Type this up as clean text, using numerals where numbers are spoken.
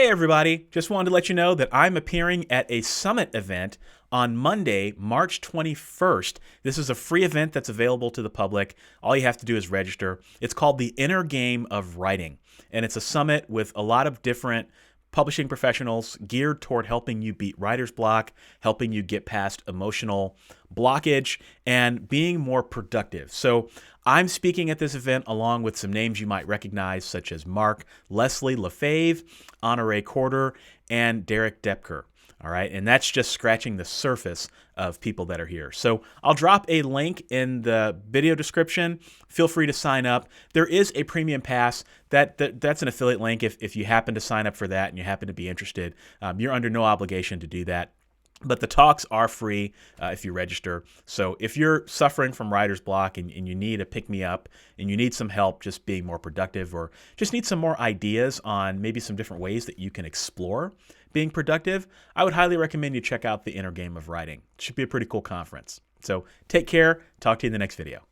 Hey everybody, just wanted to let you know that I'm appearing at a summit event on Monday, March 21st. This is a free event that's available to the public. All you have to do is register. It's called The Inner Game of Writing, and it's a summit with a lot of different publishing professionals geared toward helping you beat writer's block, helping you get past emotional blockage, and being more productive. So I'm speaking at this event along with some names you might recognize, such as Mark Leslie Lefebvre, Honore Corder, and Derek Depker. All right, and that's just scratching the surface of people that are here. So I'll drop a link in the video description. Feel free to sign up. There is a premium pass. That's an affiliate link. If you happen to sign up for that and you happen to be interested, you're under no obligation to do that. But the talks are free if you register. So if you're suffering from writer's block and you need a pick-me-up and you need some help just being more productive, or just need some more ideas on maybe some different ways that you can explore being productive, I would highly recommend you check out The Inner Game of Writing. It should be a pretty cool conference. So take care. Talk to you in the next video.